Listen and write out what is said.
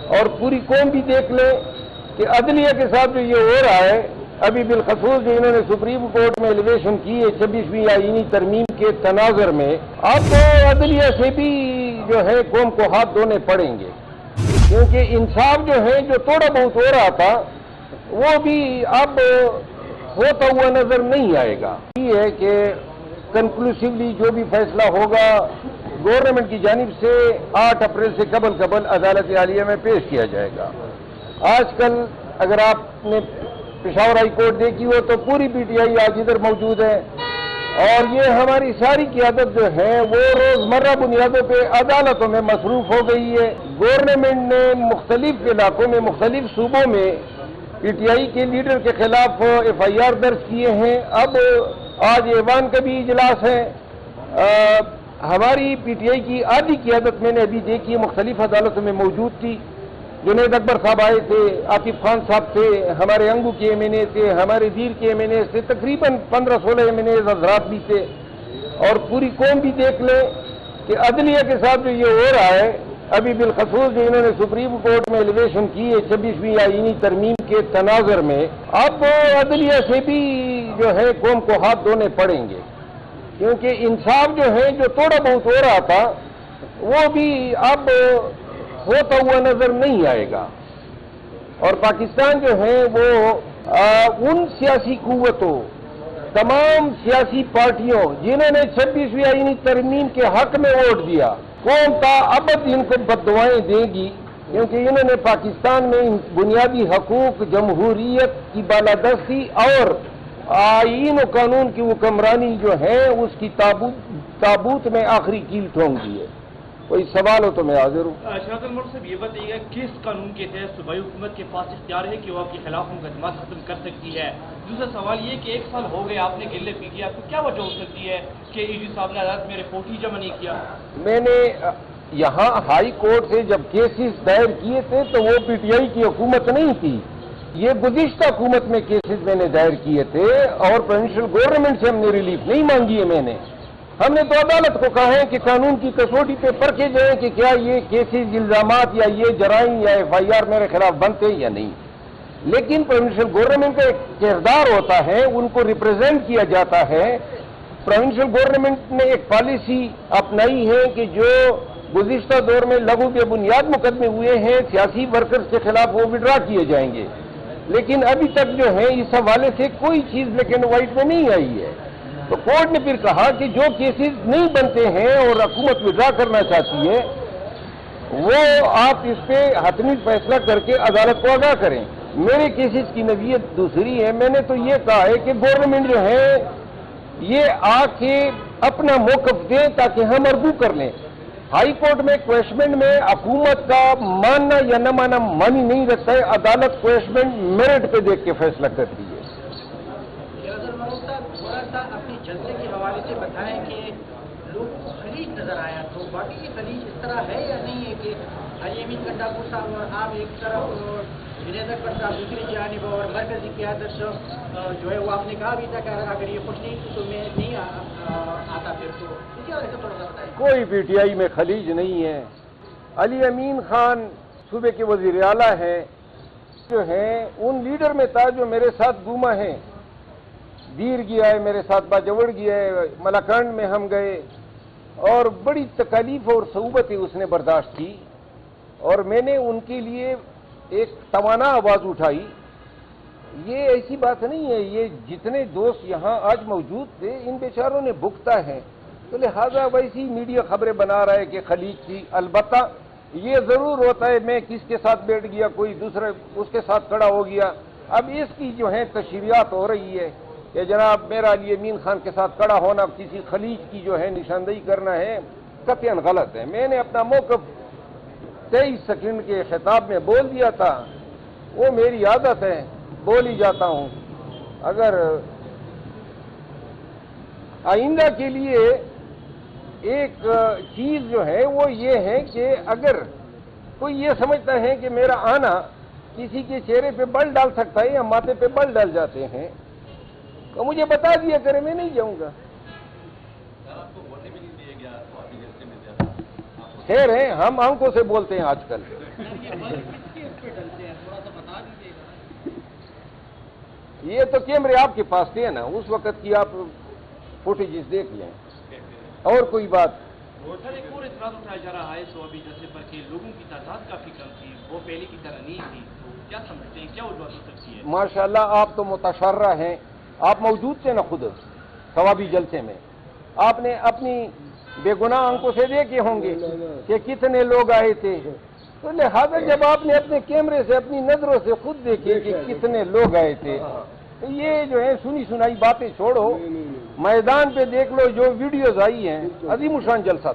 اور پوری قوم بھی دیکھ لے کہ عدلیہ کے ساتھ جو یہ ہو رہا ہے، ابھی بالخصوص جو انہوں نے سپریم کورٹ میں ایلیگیشن کی ہے 26ویں آئینی ترمیم کے تناظر میں، اب عدلیہ سے بھی جو ہے قوم کو ہاتھ دھونے پڑیں گے، کیونکہ انصاف جو ہے جو تھوڑا بہت ہو رہا تھا وہ بھی اب ہوتا ہوا نظر نہیں آئے گا۔ یہ ہے کہ کنکلوسیولی جو بھی فیصلہ ہوگا گورنمنٹ کی جانب سے 8 اپریل سے قبل عدالت عالیہ میں پیش کیا جائے گا۔ آج کل اگر آپ نے پشاور ہائی کورٹ دیکھی ہو تو پوری پی ٹی آئی آج ادھر موجود ہے، اور یہ ہماری ساری قیادت جو ہے وہ روزمرہ بنیادوں پہ عدالتوں میں مصروف ہو گئی ہے۔ گورنمنٹ نے مختلف علاقوں میں مختلف صوبوں میں پی ٹی آئی کے لیڈر کے خلاف ایف آئی آر درج کیے ہیں۔ اب آج ایوان کا بھی اجلاس ہے۔ ہماری پی ٹی آئی کی آدھی قیادت میں نے ابھی دیکھی مختلف عدالتوں میں موجود تھی۔ جنید اکبر صاحب آئے تھے، عاطف خان صاحب تھے، ہمارے انگو کے ایم این اے تھے، ہمارے دیر کے ایم این اے تھے، تقریباً 15-16 ایم این اے حضرات بھی تھے، اور پوری قوم بھی دیکھ لے کہ عدلیہ کے ساتھ جو یہ ہو رہا ہے، ابھی بالخصوص جو انہوں نے سپریم کورٹ میں ایلیگیشن کی ہے 26ویں آئینی ترمیم کے تناظر میں، اب عدلیہ سے بھی جو ہے قوم کو ہاتھ دھونے پڑیں گے، کیونکہ انصاف جو ہے جو تھوڑا بہت ہو رہا تھا وہ بھی اب ہوتا ہوا نظر نہیں آئے گا۔ اور پاکستان جو ہے وہ ان سیاسی قوتوں، تمام سیاسی پارٹیوں جنہوں نے 26ویں آئینی ترمیم کے حق میں ووٹ دیا، قوم تا ابد ان کو بددعائیں دے گی، کیونکہ انہوں نے پاکستان میں بنیادی حقوق، جمہوریت کی بالادستی اور آئین و قانون کی حکمرانی جو ہے اس کی تابوت میں آخری کیل ٹھونک دی ہے۔ کوئی سوال ہو تو میں حاضر ہوں۔ شہزاد الملک صاحب یہ بتائیے گا کس قانون کے تحت صوبائی حکومت کے پاس اختیار ہے کہ وہ آپ کے خلاف مقدمات ختم کر سکتی ہے؟ دوسرا سوال یہ کہ 1 سال ہو گئے آپ نے گلے پی کیا، تو کیا وجہ ہو سکتی ہے کہ ای ڈی صاحب نے عدالت میں رپورٹ ہی جمع نہیں کیا؟ میں نے یہاں ہائی کورٹ سے جب کیسز دائر کیے تھے تو وہ پی ٹی آئی کی حکومت نہیں تھی، یہ گزشتہ حکومت میں کیسز میں نے دائر کیے تھے، اور پروونشل گورنمنٹ سے ہم نے ریلیف نہیں مانگی ہے۔ ہم نے تو عدالت کو کہا ہے کہ قانون کی کسوٹی پہ پرکھے جائیں کہ کیا یہ کیسز، الزامات یا یہ جرائم یا ایف آئی آر میرے خلاف بنتے یا نہیں، لیکن پروونشل گورنمنٹ کا ایک کردار ہوتا ہے، ان کو ریپرزینٹ کیا جاتا ہے۔ پروونشل گورنمنٹ نے ایک پالیسی اپنائی ہے کہ جو گزشتہ دور میں لغو بے بنیاد مقدمے ہوئے ہیں سیاسی ورکرز کے خلاف وہ وڈرا کیے جائیں گے، لیکن ابھی تک جو ہے اس حوالے سے کوئی چیز بلیک اینڈ وائٹ میں نہیں آئی ہے۔ تو کورٹ نے پھر کہا کہ جو کیسز نہیں بنتے ہیں اور حکومت وڈرا کرنا چاہتی ہے وہ آپ اس پہ حتمی فیصلہ کر کے عدالت کو آگاہ کریں۔ میرے کیسز کی نوعیت دوسری ہے، میں نے تو یہ کہا ہے کہ گورنمنٹ جو ہے یہ آ کے اپنا موقف دے تاکہ ہم ارگو کر لیں۔ ہائی کورٹ میں کویشمنٹ میں حکومت کا ماننا یا نہ ماننا مانی نہیں رکھتا ہے، عدالت کویشمنٹ میرٹ پہ دیکھ کے فیصلہ کرتی ہے۔ تھوڑا سا اپنی جلسے کے حوالے سے بتائیں کہ لوگوں کو خلیج نظر آیا، تو باقی خلیج اس طرح ہے یا نہیں ہے کہ حاجی امین کنڈاپور صاحب اور آپ ایک طرف اور جنید اکبر صاحب دوسری جانب اور مرکزی قیادت جو ہے وہ آپ نے کہا بھی تھا کہ اگر یہ خوش نہیں تھی تو میں نہیں آتا، پھر تو اسی وجہ سے تھوڑا سا بتائیں۔ کوئی پی ٹی آئی میں خلیج نہیں ہے۔ علی امین خان صوبے کے وزیر اعلیٰ ہیں، جو ہیں ان لیڈر میں تھا جو میرے ساتھ گھوما ہے، دیر گیا ہے میرے ساتھ، باجوڑ گیا ہے، ملاکنڈ میں ہم گئے، اور بڑی تکالیف اور صعوبتیں اس نے برداشت کی، اور میں نے ان کے لیے ایک توانا آواز اٹھائی۔ یہ ایسی بات نہیں ہے، یہ جتنے دوست یہاں آج موجود تھے ان بیچاروں نے بھگتا ہے، تو لہذا ویسی میڈیا خبریں بنا رہا ہے کہ خلیج تھی۔ البتہ یہ ضرور ہوتا ہے میں کس کے ساتھ بیٹھ گیا، کوئی دوسرا اس کے ساتھ کھڑا ہو گیا، اب اس کی جو ہے تشریحات ہو رہی ہے کہ جناب میرا علی امین خان کے ساتھ کھڑا ہونا کسی خلیج کی جو ہے نشاندہی کرنا ہے، قطعاً غلط ہے۔ میں نے اپنا موقف 23 سیکنڈ کے خطاب میں بول دیا تھا، وہ میری عادت ہے، بول ہی جاتا ہوں۔ اگر آئندہ کے لیے ایک چیز جو ہے وہ یہ ہے کہ اگر کوئی یہ سمجھتا ہے کہ میرا آنا کسی کے چہرے پہ بل ڈال سکتا ہے یا ماتھے پہ بل ڈال جاتے ہیں تو مجھے بتا دیا کرے، میں نہیں جاؤں گا۔ خیر ہے، ہم آنکھوں سے بولتے ہیں آج کل۔ یہ تو کیمرے آپ کے پاس تھے نا، اس وقت کی آپ فوٹیجز دیکھ لیں، اور کوئی بات؟ اور سر ایک اور اعتراض اٹھایا جا رہا ہے صوابی جلسے پر کہ لوگوں کی تعداد کافی کم تھی، وہ پہلے کی طرح نہیں تھی، تو کیا سمجھتے ہیں کیا وجوہات ہو سکتی ہے؟ ماشاءاللہ آپ تو متشرع ہیں، آپ موجود تھے نا خود ثوابی جلسے میں، آپ نے اپنی بے گناہ آنکھوں سے دیکھے ہوں گے کہ کتنے لوگ آئے تھے، تو لہذا جب آپ نے اپنے کیمرے سے اپنی نظروں سے خود دیکھے کہ کتنے لوگ آئے تھے، تو یہ جو ہے سنی سنائی باتیں چھوڑو، میدان پہ دیکھ لو جو ویڈیوز آئی ہیں، عظیم الشان جلسہ تھا۔